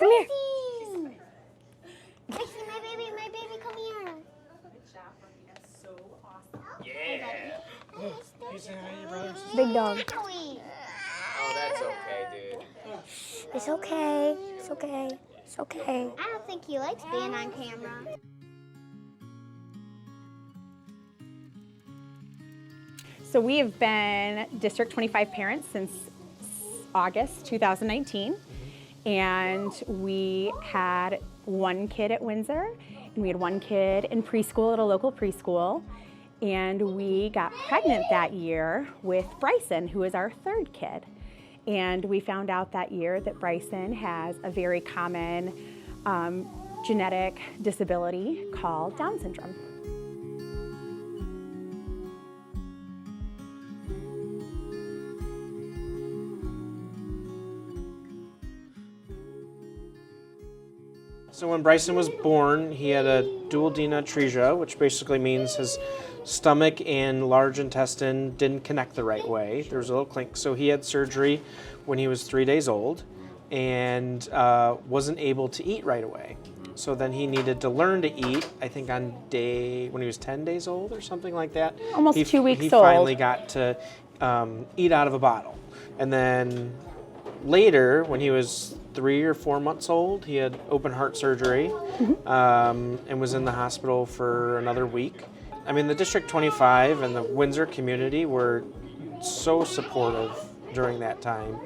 Come here. Bryson, my baby, come here. Good job, Brookie. That's so awesome. Yeah. He's your brother. Big dog. Oh, that's okay, dude. It's okay. It's okay. It's okay. I don't think he likes being on camera. So we have been District 25 parents since August 2019, and we had one kid at Windsor, and we had one kid in preschool at a local preschool, and we got pregnant that year with Bryson, who is our third kid. And we found out that year that Bryson has a very common genetic disability called Down syndrome. So when Bryson was born, he had a dual atresia, which basically means his stomach and large intestine didn't connect the right way. There was a little clink. So he had surgery when he was 3 days old and wasn't able to eat right away. So then he needed to learn to eat, I think when he was 10 days old or something like that. Almost 2 weeks old. He old. finally got to eat out of a bottle. And then later, when he was 3 or 4 months old, he had open heart surgery and was in the hospital for another week. I mean, the District 25 and the Windsor community were so supportive during that time.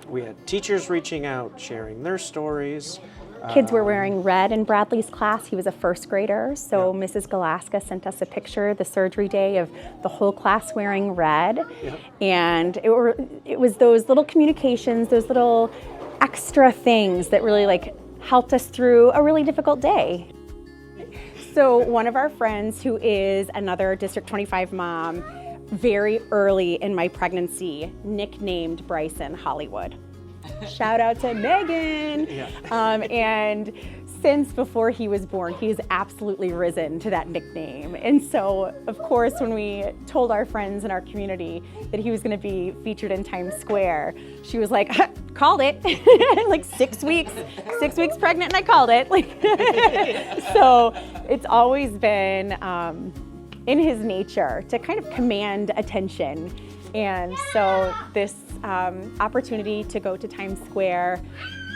We had teachers reaching out, sharing their stories. Kids were wearing red in Bradley's class. He was a first grader, so Yeah. Mrs. Galaska sent us a picture the surgery day of the whole class wearing red. Yeah. And it was those little communications, those little extra things that really helped us through a really difficult day. So one of our friends, who is another District 25 mom, very early in my pregnancy nicknamed Bryson Hollywood. Shout out to Megan. Yeah. And since before he was born, he has absolutely risen to that nickname. And so, of course, when we told our friends in our community that he was going to be featured in Times Square, she was like, called it. Like 6 weeks pregnant, and I called it. So it's always been in his nature to kind of command attention. And so this opportunity to go to Times Square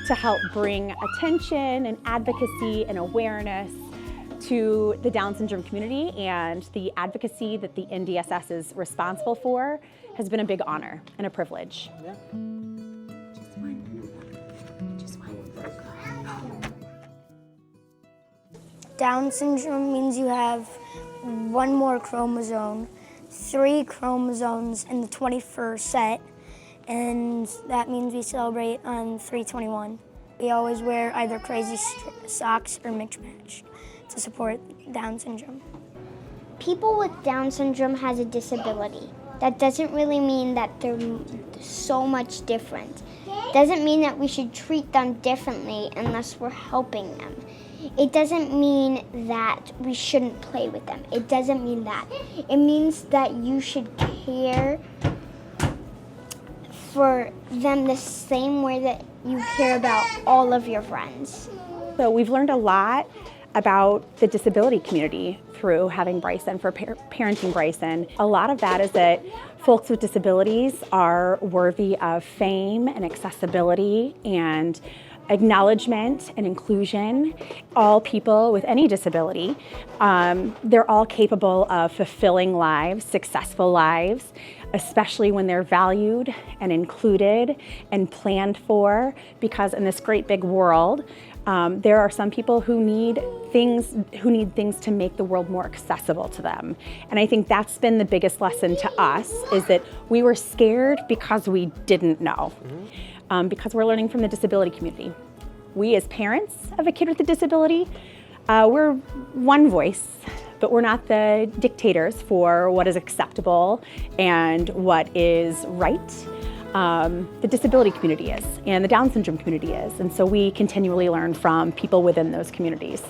to help bring attention and advocacy and awareness to the Down syndrome community and the advocacy that the NDSS is responsible for has been a big honor and a privilege. Yeah. Down syndrome means you have one more chromosome, 3 chromosomes in the 21st set, and that means we celebrate on 3/21. We always wear either crazy socks or mixed match to support Down syndrome. People with Down syndrome has a disability. That doesn't really mean that they're so much different. Doesn't mean that we should treat them differently unless we're helping them. It doesn't mean that we shouldn't play with them. It doesn't mean that. It means that you should care for them the same way that you care about all of your friends. So we've learned a lot about the disability community through having Bryson, for parenting Bryson. A lot of that is that folks with disabilities are worthy of fame and accessibility and acknowledgement and inclusion. All people with any disability, they're all capable of fulfilling lives, successful lives, especially when they're valued and included and planned for, because in this great big world, there are some people who need things to make the world more accessible to them. And I think that's been the biggest lesson to us, is that we were scared because we didn't know. Because we're learning from the disability community. We as parents of a kid with a disability, we're one voice, but we're not the dictators for what is acceptable and what is right. The disability community is, and the Down syndrome community is, and so we continually learn from people within those communities.